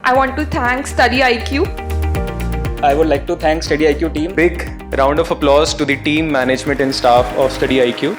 I want to thank Study IQ. I would like to thank Study IQ team. Big round of applause to the team, management and staff of Study IQ.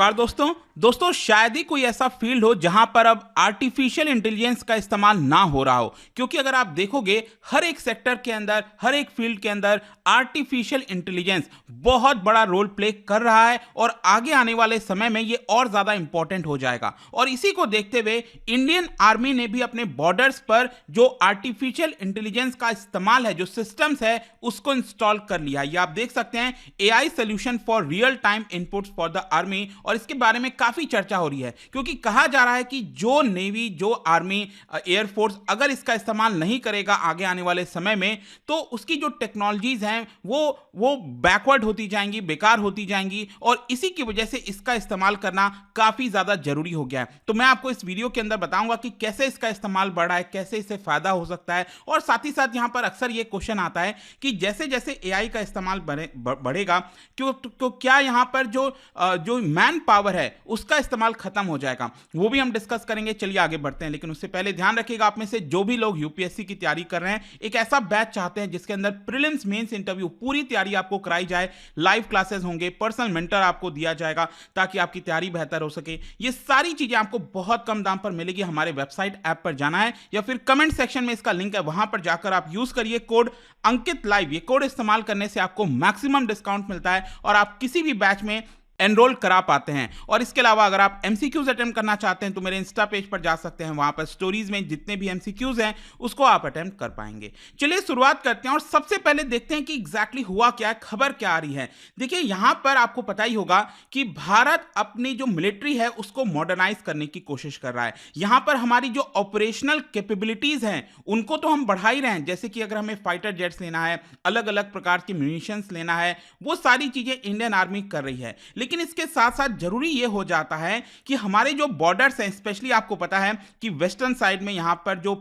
नमस्कार दोस्तों शायद ही कोई ऐसा field हो जहां पर अब artificial intelligence का इस्तेमाल ना हो रहा हो, क्योंकि अगर आप देखोगे हर एक सेक्टर के अंदर, हर एक फील्ड के अंदर आर्टिफिशियल इंटेलिजेंस बहुत बड़ा रोल प्ले कर रहा है और आगे आने वाले समय में ये और ज्यादा इंपॉर्टेंट हो जाएगा। और इसी को देखते हुए इंडियन आर्मी ने भी अपने बॉर्डर्स पर जो आर्टिफिशियल इंटेलिजेंस का इस्तेमाल है, जो सिस्टम्स है, उसको इंस्टॉल कर लिया। ये आप देख सकते हैं, AI solution for real time inputs for the army, और इसके बारे में काफी चर्चा हो रही है क्योंकि कहा जा रहा है कि जो नेवी, जो आर्मी, एयरफोर्स अगर इसका इस्तेमाल नहीं करेगा आगे आने वाले समय में, तो उसकी जो टेक्नोलॉजीज हैं वो बैकवर्ड होती जाएंगी, बेकार होती जाएंगी, और इसी की वजह से इसका इस्तेमाल करना काफी ज्यादा जरूरी हो गया है। तो मैं आपको इस वीडियो के अंदर बताऊंगा कि कैसे इसका इस्तेमाल बढ़ा है, कैसे इससे फायदा हो सकता है, और साथ ही साथ यहां पर अक्सर ये क्वेश्चन आता है कि जैसे जैसे AI का इस्तेमाल बढ़ेगा तो क्या यहां पर जो मैन पावर है उसका इस्तेमाल खत्म हो जाएगा, वो भी हम डिस्कस करेंगे। चलिए आगे बढ़ते हैं, लेकिन उससे पहले ध्यान रखिएगा, आप में से जो भी लोग यूपीएससी की तैयारी कर रहे हैं, एक ऐसा बैच चाहते हैं जिसके अंदर प्रीलिम्स, मेंस, इंटरव्यू पूरी तैयारी आपको कराई जाए, लाइव क्लासेस होंगे, पर्सनल मेंटर आपको दिया जाएगा ताकि आपकी तैयारी बेहतर हो सके। ये सारी चीजें आपको बहुत कम दाम पर मिलेगी। हमारे वेबसाइट ऐप पर जाना है या फिर कमेंट सेक्शन में इसका लिंक है, वहां पर जाकर आप यूज करिए कोड अंकित लाइव। ये कोड इस्तेमाल करने से आपको मैक्सिमम डिस्काउंट मिलता है और आप किसी भी बैच में एनरोल करा पाते हैं। और इसके अलावा अगर आप एमसीक्यूज अटेम्प्ट करना चाहते हैं तो मेरे इंस्टा पेज पर जा सकते हैं, वहां पर स्टोरीज में जितने भी एमसीक्यूज हैं उसको आप अटेम्प्ट कर पाएंगे। चलिए शुरुआत करते हैं और सबसे पहले देखते हैं कि एग्जैक्टली हुआ क्या है, खबर क्या आ रही है। देखिए यहां पर आपको पता ही होगा कि भारत अपनी जो मिलिट्री है उसको मॉडर्नाइज करने की कोशिश कर रहा है। यहां पर हमारी जो ऑपरेशनल कैपेबिलिटीज हैं उनको तो हम बढ़ा ही रहे हैं, जैसे कि अगर हमें फाइटर जेट्स लेना है, अलग अलग प्रकार के म्यूनिशंस लेना है, वो सारी चीजें इंडियन आर्मी कर रही है। लेकिन इसके साथ साथ जरूरी यह हो जाता है कि हमारे जो बॉर्डर्स हैं, स्पेशली आपको पता है कि वेस्टर्न साइड में यहां पर जो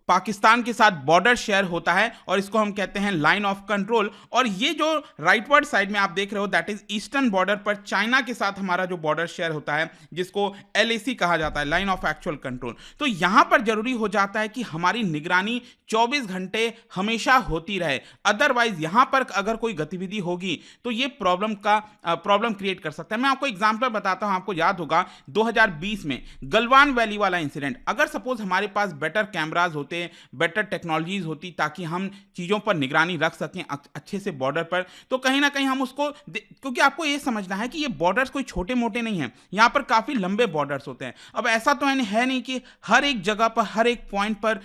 पाकिस्तान के साथ बॉर्डर शेयर होता है और इसको हम कहते हैं लाइन ऑफ कंट्रोल, और ये जो राइटवर्ड साइड में आप देख रहे हो दैट इज ईस्टर्न बॉर्डर पर चाइना के साथ हमारा जो बॉर्डर शेयर होता है जिसको LAC कहा जाता है, लाइन ऑफ एक्चुअल कंट्रोल। तो यहां पर जरूरी हो जाता है कि हमारी निगरानी 24 घंटे हमेशा होती रहे, अदरवाइज यहां पर अगर कोई गतिविधि होगी तो ये प्रॉब्लम क्रिएट कर सकता है। मैं आपको एग्जांपल बताता हूं, आपको याद होगा 2020 में गलवान वैली वाला इंसिडेंट। अगर सपोज हमारे पास बेटर कैमराज होते, बेटर टेक्नोलॉजीज होती ताकि हम चीजों पर निगरानी रख सकें अच्छे से बॉर्डर पर, तो कहीं ना कहीं हम उसको, क्योंकि आपको ये समझना है कि ये बॉर्डर्स कोई छोटे मोटे नहीं हैं, यहां पर काफी लंबे बॉर्डर्स होते हैं। अब ऐसा तो है नहीं कि हर एक जगह पर, हर एक पॉइंट पर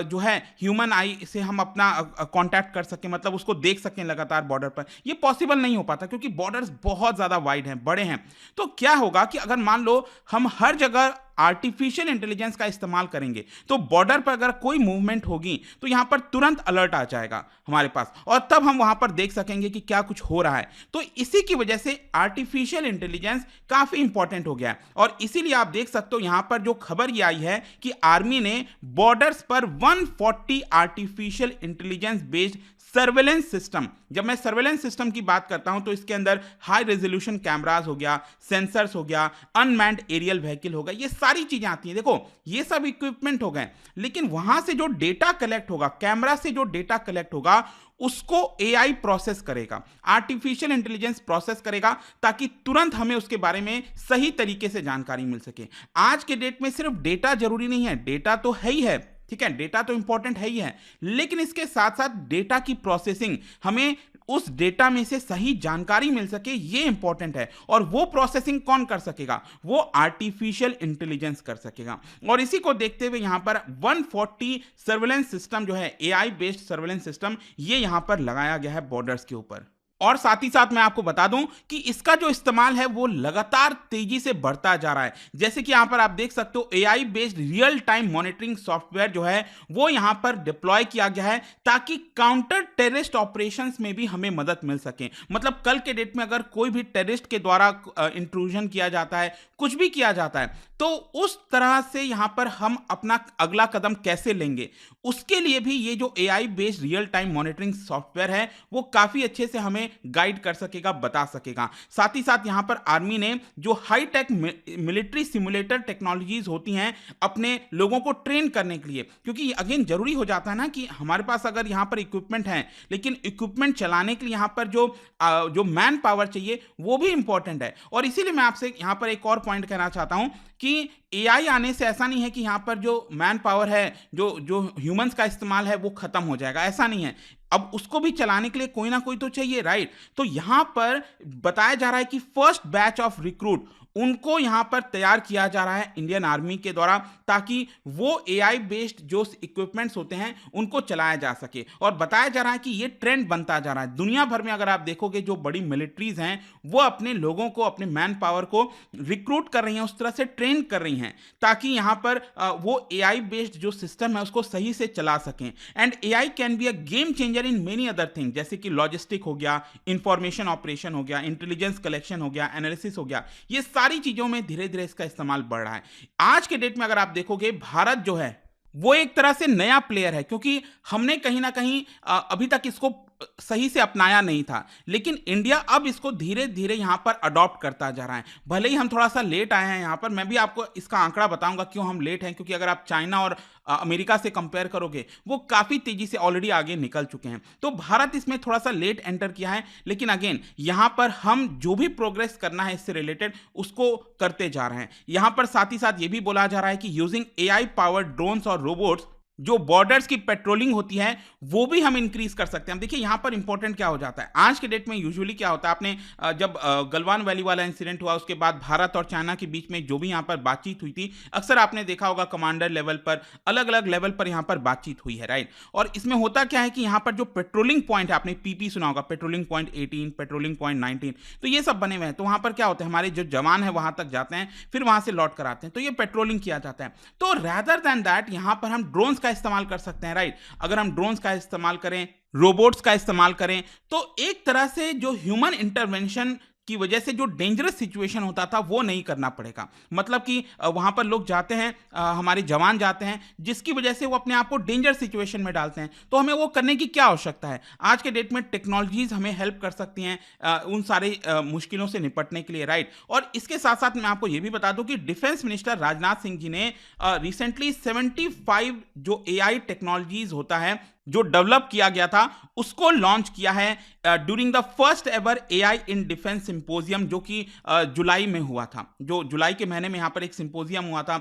जो है ह्यूमन आई से हम अपना कांटेक्ट कर सकें, मतलब उसको देख सकें लगातार बॉर्डर पर। ये पॉसिबल नहीं हो पाता क्योंकि बॉर्डर्स बहुत ज्यादा वाइड हैं, बड़े हैं। तो क्या होगा कि अगर मान लो हम हर जगह आर्टिफिशियल इंटेलिजेंस का इस्तेमाल करेंगे तो बॉर्डर पर अगर कोई मूवमेंट होगी तो यहां पर तुरंत अलर्ट आ जाएगा हमारे पास, और तब हम वहां पर देख सकेंगे कि क्या कुछ हो रहा है। तो इसी की वजह से आर्टिफिशियल इंटेलिजेंस काफी इंपॉर्टेंट हो गया है, और इसीलिए आप देख सकते हो यहां पर जो खबर ये आई है कि आर्मी ने बॉर्डर्स पर 140 artificial intelligence based surveillance system, जब मैं सर्वेलेंस सिस्टम की बात करता हूं तो इसके अंदर हाई रेजोल्यूशन कैमरास हो गया, सेंसर्स हो गया, अनमैन्ड एरियल व्हीकल हो गया, ये सारी चीजें आती हैं। देखो ये सब इक्विपमेंट हो गए, लेकिन वहां से जो डेटा कलेक्ट होगा, कैमरा से जो डेटा कलेक्ट होगा उसको AI प्रोसेस करेगा, आर्टिफिशियल इंटेलिजेंस प्रोसेस करेगा ताकि तुरंत हमें उसके बारे में सही तरीके से जानकारी मिल सके। आज के डेट में सिर्फ डेटा जरूरी नहीं है, डेटा तो है ही है, ठीक है, डेटा तो इंपॉर्टेंट है ही है, लेकिन इसके साथ साथ डेटा की प्रोसेसिंग, हमें उस डेटा में से सही जानकारी मिल सके, ये इंपॉर्टेंट है। और वो प्रोसेसिंग कौन कर सकेगा? वो आर्टिफिशियल इंटेलिजेंस कर सकेगा। और इसी को देखते हुए यहां पर 140 सर्वेलेंस सिस्टम जो है, AI बेस्ड सर्वेलेंस सिस्टम, ये यहां पर लगाया गया है बॉर्डर्स के ऊपर। और साथ ही साथ मैं आपको बता दूं कि इसका जो इस्तेमाल है वो लगातार तेजी से बढ़ता जा रहा है। जैसे कि यहां पर आप देख सकते हो AI based real time monitoring software जो है वो यहां पर डिप्लॉय किया गया है ताकि काउंटर टेररिस्ट ऑपरेशंस में भी हमें मदद मिल सके। मतलब कल के डेट में अगर कोई भी टेररिस्ट के द्वारा इंट्रूजन किया जाता है, कुछ भी किया जाता है, तो उस तरह से यहां पर हम अपना अगला कदम कैसे लेंगे, उसके लिए भी ये जो AI based real time monitoring software है वो काफी अच्छे से हमें गाइड कर सकेगा, बता सकेगा। साथ ही साथ यहाँ पर आर्मी ने जो high tech military simulator technologies होती हैं अपने लोगों को ट्रेन करने के लिए, क्योंकि अगेन जरूरी हो जाता है ना कि हमारे पास अगर यहाँ पर इक्विपमेंट है, लेकिन इक्विपमेंट चलाने के लिए यहाँ पर जो मैन पावर चाहिए वो भी इंपॉर्टेंट है। और इसीलिए मैं आपसे यहाँ पर एक और पॉइंट कहना चाहता हूँ कि एआई आने से ऐसा नहीं है कि यहाँ पर जो मैन पावर है, जो ह्यूमंस का इस्तेमाल है वो खत्म हो जाएगा, ऐसा नहीं है। अब उसको भी चलाने के लिए कोई ना कोई तो चाहिए, राइट। तो यहाँ पर बताया जा रहा है कि फर्स्ट बैच ऑफ रिक्रूट उनको यहां पर तैयार किया जा रहा है इंडियन आर्मी के द्वारा, ताकि वो एआई बेस्ड जो इक्विपमेंट्स होते हैं उनको चलाया जा सके। और बताया जा रहा है कि ये ट्रेंड बनता जा रहा है दुनिया भर में। अगर आप देखोगे जो बड़ी मिलिट्रीज हैं वो अपने लोगों को, अपने मैन पावर को रिक्रूट कर रही हैं, उस तरह से ट्रेन कर रही हैं ताकि यहां पर वो एआई बेस्ड जो सिस्टम है उसको सही से चला सकें। And AI can be a game changer in many other thing, जैसे कि लॉजिस्टिक हो गया, इंफॉर्मेशन ऑपरेशन हो गया, इंटेलिजेंस कलेक्शन हो गया, एनालिसिस हो गया, ये सारी चीजों में धीरे धीरे इसका इस्तेमाल बढ़ रहा है। आज के डेट में अगर आप देखोगे भारत जो है वो एक तरह से नया प्लेयर है, क्योंकि हमने कहीं ना कहीं अभी तक इसको सही से अपनाया नहीं था, लेकिन इंडिया अब इसको धीरे धीरे यहां पर अडॉप्ट करता जा रहा है। भले ही हम थोड़ा सा लेट आए हैं यहां पर, मैं भी आपको इसका आंकड़ा बताऊंगा क्यों हम लेट हैं, क्योंकि अगर आप चाइना और अमेरिका से कंपेयर करोगे वो काफी तेजी से ऑलरेडी आगे निकल चुके हैं। तो भारत इसमें थोड़ा सा लेट एंटर किया है, लेकिन अगेन यहां पर हम जो भी प्रोग्रेस करना है इससे रिलेटेड उसको करते जा रहे हैं। यहां पर साथ ही साथ ये भी बोला जा रहा है कि यूजिंग एआई पावर्ड ड्रोन्स और रोबोट्स जो बॉर्डर्स की पेट्रोलिंग होती है वो भी हम इंक्रीज कर सकते हैं। देखिए यहां पर इंपॉर्टेंट क्या हो जाता है, आज के डेट में यूजुअली क्या होता है, आपने जब गलवान वैली वाला इंसिडेंट हुआ उसके बाद भारत और चाइना के बीच में जो भी यहां पर बातचीत हुई थी, अक्सर आपने देखा होगा कमांडर लेवल पर, अलग अलग लेवल पर यहां पर बातचीत हुई है, राइट। और इसमें होता क्या है कि यहां पर जो पेट्रोलिंग पॉइंट है, आपने पीपी सुना होगा, पेट्रोलिंग पॉइंट 18, पेट्रोलिंग पॉइंट 19, तो ये सब बने हुए हैं। तो वहां पर क्या होता है, हमारे जो जवान है वहां तक जाते हैं, फिर वहां से लौट कर आते हैं, तो ये पेट्रोलिंग किया जाता है। तो रैदर देन दैट यहां पर हम ड्रोन्स का इस्तेमाल कर सकते हैं, राइट। अगर हम ड्रोन्स का इस्तेमाल करें, रोबोट्स का इस्तेमाल करें, तो एक तरह से जो ह्यूमन इंटरवेंशन की वजह से जो डेंजरस सिचुएशन होता था वो नहीं करना पड़ेगा। मतलब कि वहां पर लोग जाते हैं, हमारे जवान जाते हैं, जिसकी वजह से वो अपने आप को डेंजर सिचुएशन में डालते हैं, तो हमें वो करने की क्या आवश्यकता है। आज के डेट में टेक्नोलॉजीज हमें हेल्प कर सकती हैं उन सारे मुश्किलों से निपटने के लिए, राइट। और इसके साथ साथ मैं आपको ये भी बता दूं कि डिफेंस मिनिस्टर राजनाथ सिंह जी ने रिसेंटली 75 जो एआई टेक्नोलॉजीज होता है जो डेवलप किया गया था उसको लॉन्च किया है during the first ever AI in defence symposium, जो कि जुलाई में हुआ था। जो जुलाई के महीने में यहाँ पर एक सिंपोजियम हुआ था,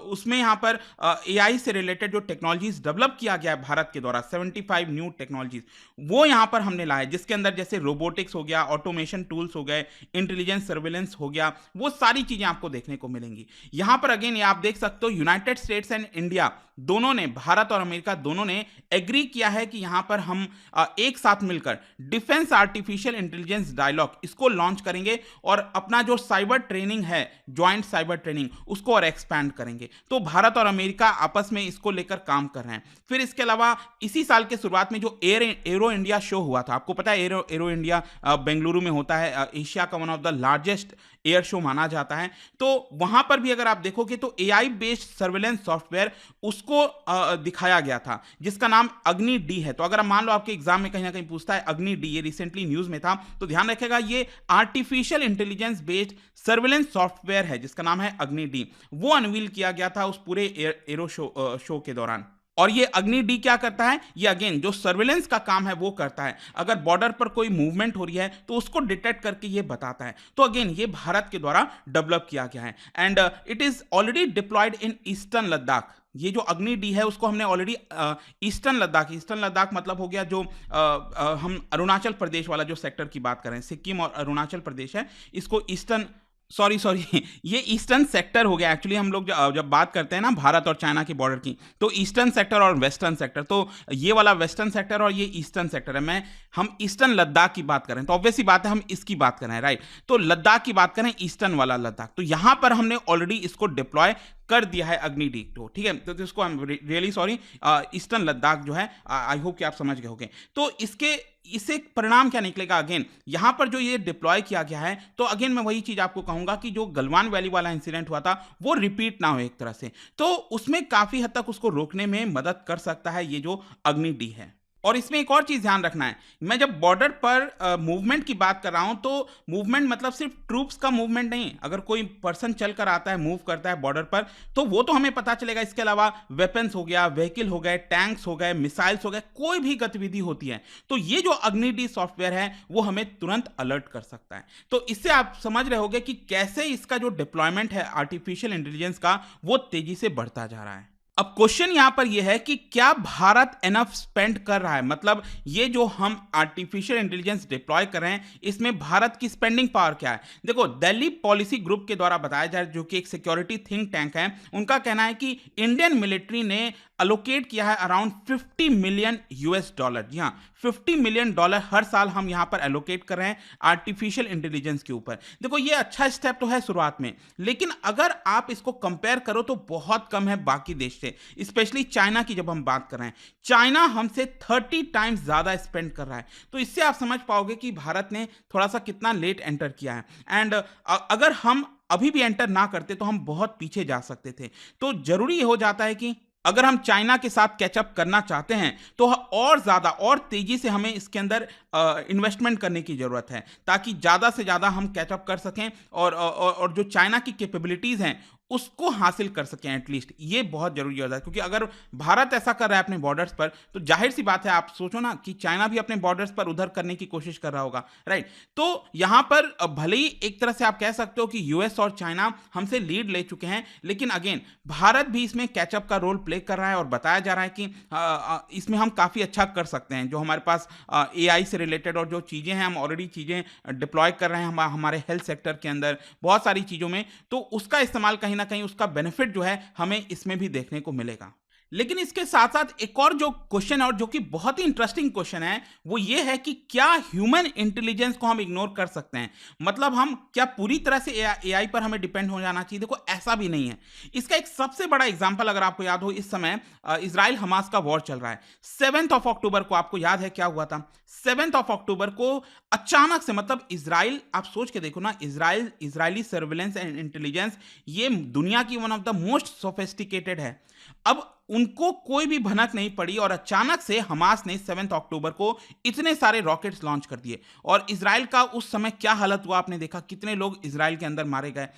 उसमें यहाँ पर एआई से रिलेटेड जो टेक्नोलॉजीज डेवलप किया गया है भारत के द्वारा, 75 न्यू टेक्नोलॉजीज वो यहाँ पर हमने लाए, जिसके अंदर जैसे रोबोटिक्स हो गया, ऑटोमेशन टूल्स हो गए, इंटेलिजेंस सर्विलेंस हो गया, वो सारी चीजें आपको देखने को मिलेंगी यहाँ पर। अगेन ये आप देख सकते हो, यूनाइटेड स्टेट्स एंड इंडिया दोनों ने, भारत और अमेरिका दोनों ने एग्री किया है कि यहां पर हम एक साथ मिलकर डिफेंस आर्टिफिशियल इंटेलिजेंस डायलॉग इसको लॉन्च करेंगे और अपना जो साइबर ट्रेनिंग है, ज्वाइंट साइबर ट्रेनिंग, उसको और एक्सपैंड करेंगे। तो भारत और अमेरिका आपस में इसको लेकर काम कर रहे हैं। फिर इसके अलावा इसी साल के शुरुआत में जो एरो इंडिया शो हुआ था, आपको पता है एरो इंडिया बेंगलुरु में होता है, एशिया का one of the largest air show माना जाता है। तो वहां पर भी अगर आप देखोगे तो एआई बेस्ड सर्वेलेंस सॉफ्टवेयर उसको दिखाया गया था, जिसका नाम अग्नि डी है। तो अगर मान लो आपके एग्जाम में कहीं ना कहीं पूछता है अग्नि डी, ये रिसेंटली न्यूज में था, तो ध्यान रखेगा ये artificial intelligence based surveillance software है जिसका नाम है अग्नि डी। वो अनवील किया गया था उस पूरे एरो शो के दौरान। और ये अग्नि डी क्या करता है, ये अगेन जो सर्वेलेंस का काम है वो करता है। अगर बॉर्डर पर कोई मूवमेंट हो रही है तो उसको डिटेक्ट करके ये बताता है। तो अगेन ये भारत के द्वारा डेवलप किया गया है and it is already deployed in eastern Ladakh. ये जो अग्नि डी है उसको हमने ऑलरेडी ईस्टर्न लद्दाख मतलब हो गया जो हम अरुणाचल प्रदेश वाला जो सेक्टर की बात कर रहे हैं, सिक्किम और अरुणाचल प्रदेश है, इसको ईस्टर्न ये ईस्टर्न सेक्टर हो गया। एक्चुअली हम लोग जब बात करते हैं ना भारत और चाइना के बॉर्डर की, तो ईस्टर्न सेक्टर और वेस्टर्न सेक्टर, तो ये वाला वेस्टर्न सेक्टर और ये ईस्टर्न सेक्टर है। हम ईस्टर्न लद्दाख की बात करें तो ऑब्वियस सी बात है हम इसकी बात कर रहे हैं, राइट। तो लद्दाख की बात करें, ईस्टर्न वाला लद्दाख, तो यहां पर हमने ऑलरेडी इसको डिप्लॉय कर दिया है अग्नि डी को, ठीक है। तो इसको हम रियली सॉरी ईस्टर्न लद्दाख जो है, आई होप कि आप समझ गए होंगे। तो इससे परिणाम क्या निकलेगा, अगेन यहां पर जो ये डिप्लॉय किया गया है, तो अगेन मैं वही चीज आपको कहूंगा कि जो गलवान वैली वाला इंसिडेंट हुआ था वो रिपीट ना हो एक तरह से, तो उसमें काफी हद तक उसको रोकने में मदद कर सकता है ये जो अग्नि डी है। और इसमें एक और चीज ध्यान रखना है, मैं जब बॉर्डर पर मूवमेंट की बात कर रहा हूं तो मूवमेंट मतलब सिर्फ ट्रूप्स का मूवमेंट नहीं। अगर कोई पर्सन चल कर आता है, मूव करता है बॉर्डर पर, तो वो तो हमें पता चलेगा। इसके अलावा वेपन्स हो गया, व्हीकल हो गए, टैंक्स हो गए, मिसाइल्स हो गए, कोई भी गतिविधि होती है तो ये जो अग्नि-डी सॉफ्टवेयर है वो हमें तुरंत अलर्ट कर सकता है। तो इससे आप समझ रहे होंगे कि कैसे इसका जो डिप्लॉयमेंट है आर्टिफिशियल इंटेलिजेंस का वो तेजी से बढ़ता जा रहा है। अब क्वेश्चन यहां पर यह है कि क्या भारत एनफ स्पेंड कर रहा है, मतलब ये जो हम आर्टिफिशियल इंटेलिजेंस डिप्लॉय कर रहे हैं इसमें भारत की स्पेंडिंग पावर क्या है। देखो, दिल्ली पॉलिसी ग्रुप के द्वारा बताया जा रहा है, जो कि एक सिक्योरिटी थिंक टैंक है, उनका कहना है कि इंडियन मिलिट्री ने अलोकेट किया है अराउंड 50 मिलियन यूएस डॉलर। जी हाँ, 50 मिलियन डॉलर हर साल हम यहां पर एलोकेट कर रहे हैं आर्टिफिशियल इंटेलिजेंस के ऊपर। देखो, ये अच्छा स्टेप तो है शुरुआत में, लेकिन अगर आप इसको कंपेयर करो तो बहुत कम है बाकी देश से, स्पेशली चाइना की जब हम बात कर रहे हैं। चाइना हमसे 30 टाइम्स ज्यादा स्पेंड कर रहा है। तो इससे आप समझ पाओगे कि भारत ने थोड़ा सा कितना लेट एंटर किया है। एंड अगर हम अभी भी एंटर ना करते तो हम बहुत पीछे जा सकते थे। तो जरूरी हो जाता है कि अगर हम चाइना के साथ कैचअप करना चाहते हैं तो और ज़्यादा और तेज़ी से हमें इसके अंदर इन्वेस्टमेंट करने की ज़रूरत है, ताकि ज़्यादा से ज़्यादा हम कैचअप कर सकें और जो चाइना की कैपेबिलिटीज़ हैं उसको हासिल कर सकें एटलीस्ट। ये बहुत जरूरी हो जाता है, क्योंकि अगर भारत ऐसा कर रहा है अपने बॉर्डर्स पर तो जाहिर सी बात है, आप सोचो ना कि चाइना भी अपने बॉर्डर्स पर उधर करने की कोशिश कर रहा होगा, राइट। तो यहां पर भले ही एक तरह से आप कह सकते हो कि यूएस और चाइना हमसे लीड ले चुके हैं, लेकिन अगेन भारत भी इसमें कैचअप का रोल प्ले कर रहा है और बताया जा रहा है कि इसमें हम काफ़ी अच्छा कर सकते हैं। जो हमारे पास एआई से रिलेटेड और जो चीज़ें हैं, हम ऑलरेडी चीज़ें डिप्लॉय कर रहे हैं हमारे हेल्थ सेक्टर के अंदर बहुत सारी चीज़ों में, तो उसका इस्तेमाल कहीं ना कहीं उसका बेनिफिट जो है हमें इसमें भी देखने को मिलेगा। लेकिन इसके साथ साथ एक और जो क्वेश्चन है और जो कि बहुत ही इंटरेस्टिंग क्वेश्चन है वो ये है कि क्या ह्यूमन इंटेलिजेंस को हम इग्नोर कर सकते हैं, मतलब हम क्या पूरी तरह से एआई पर हमें डिपेंड हो जाना चाहिए। देखो, ऐसा भी नहीं है। इसका एक सबसे बड़ा एग्जांपल अगर आपको याद हो, इस समय इजराइल हमास का वॉर चल रहा है। 7 अक्टूबर को आपको याद है क्या हुआ था? 7 अक्टूबर को अचानक से, मतलब इजराइल, आप सोच के देखो ना, इजरायली सर्विलेंस एंड इंटेलिजेंस ये दुनिया की one of the most sophisticated है। अब उनको कोई भी भनक नहीं पड़ी और अचानक से हमास ने 7 अक्टूबर को इतने सारे रॉकेट्स लॉन्च कर दिए और इजराइल का उस समय क्या हालत हुआ आपने देखा, कितने लोग इजराइल के अंदर मारे गए।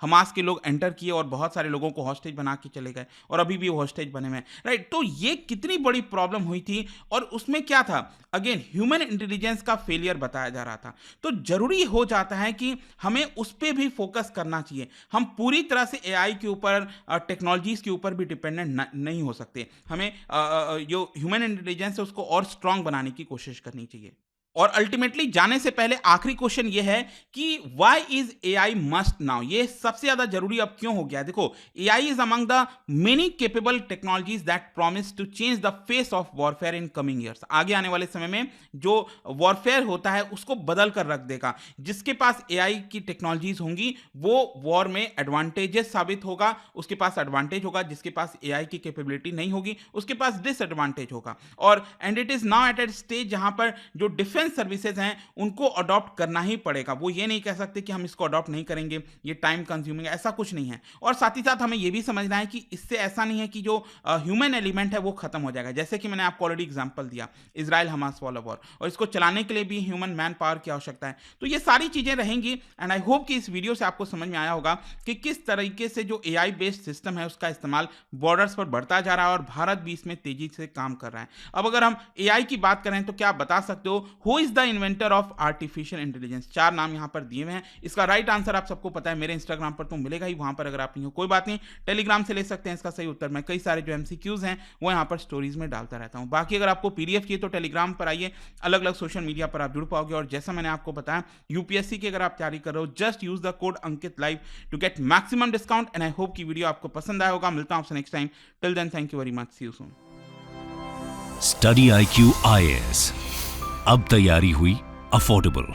हमास के लोग एंटर किए और बहुत सारे लोगों को हॉस्टेज बना के चले गए और अभी भी वो हॉस्टेज बने हुए हैं, राइट। तो ये कितनी बड़ी प्रॉब्लम हुई थी और उसमें क्या था, अगेन ह्यूमन इंटेलिजेंस का फेलियर बताया जा रहा था। तो जरूरी हो जाता है कि हमें उस पर भी फोकस करना चाहिए। हम पूरी तरह से एआई के ऊपर, टेक्नोलॉजीज के ऊपर भी डिपेंडेंट नहीं हो सकते। हमें जो ह्यूमन इंटेलिजेंस है उसको और स्ट्रांग बनाने की कोशिश करनी चाहिए। और अल्टीमेटली जाने से पहले आखिरी क्वेश्चन ये है कि why is AI must now? ये सबसे ज्यादा जरूरी अब क्यों हो गया? देखो, AI is among the many capable technologies that promise to change the face of warfare in coming years. आगे आने वाले समय में जो वॉरफेयर होता है उसको बदल कर रख देगा। जिसके पास एआई की टेक्नोलॉजीज होंगी वो वॉर में एडवांटेजेस साबित होगा, उसके पास एडवांटेज होगा। जिसके पास एआई की कैपेबिलिटी नहीं होगी उसके पास डिसएडवांटेज होगा। और and it is now at a stage जहां पर जो डिफेंस सर्विसेज हैं उनको अडॉप्ट करना ही पड़ेगा। वो ये नहीं कह सकते कि हम इसको अडॉप्ट नहीं करेंगे, ये टाइम कंज्यूमिंग, ऐसा कुछ नहीं है। और साथ ही साथ हमें ये भी समझना है कि इससे ऐसा नहीं है कि जो ह्यूमन एलिमेंट है वो खत्म हो जाएगा। जैसे कि मैंने आपको ऑलरेडी एग्जांपल दिया, इजराइल हमास वॉर, और इसको चलाने के लिए भी ह्यूमन मैन पावर की आवश्यकता है। तो ये सारी चीजें रहेंगी एंड आई होप कि इस वीडियो से आपको समझ में आया होगा कि किस तरीके से जो एआई बेस्ड सिस्टम है उसका इस्तेमाल बॉर्डर्स पर बढ़ता जा रहा है और भारत भी इसमें तेजी से काम कर रहा है। अब अगर हम एआई की बात करें तो क्या आप बता सकते हो who is the inventor of artificial intelligence? 4 नाम यहां पर दिए हुए हैं। इसका राइट आंसर आप सबको पता है, मेरे इंस्टाग्राम पर तो मिलेगा ही, वहां पर अगर आप नहीं हो कोई बात नहीं, टेलीग्राम से ले सकते हैं इसका सही उत्तर। मैं कई सारे जो एमसीक्यूज हैं वो यहां पर स्टोरीज में डालता रहता हूं। बाकी अगर आपको पीडीएफ चाहिए तो टेलीग्राम पर आइए, अलग अलग सोशल मीडिया पर आप जुड़ पाओगे। और जैसा मैंने आपको बताया, यूपीएससी की अगर आप तैयारी कर रहे हो, just use the code Ankit live to get maximum discount. And I hope की वीडियो आपको पसंद आया होगा। मिलता हूं आपसे next time. Till then, thank you very much, see you soon. Study IQ IAS, अब तैयारी हुई अफोर्डेबल।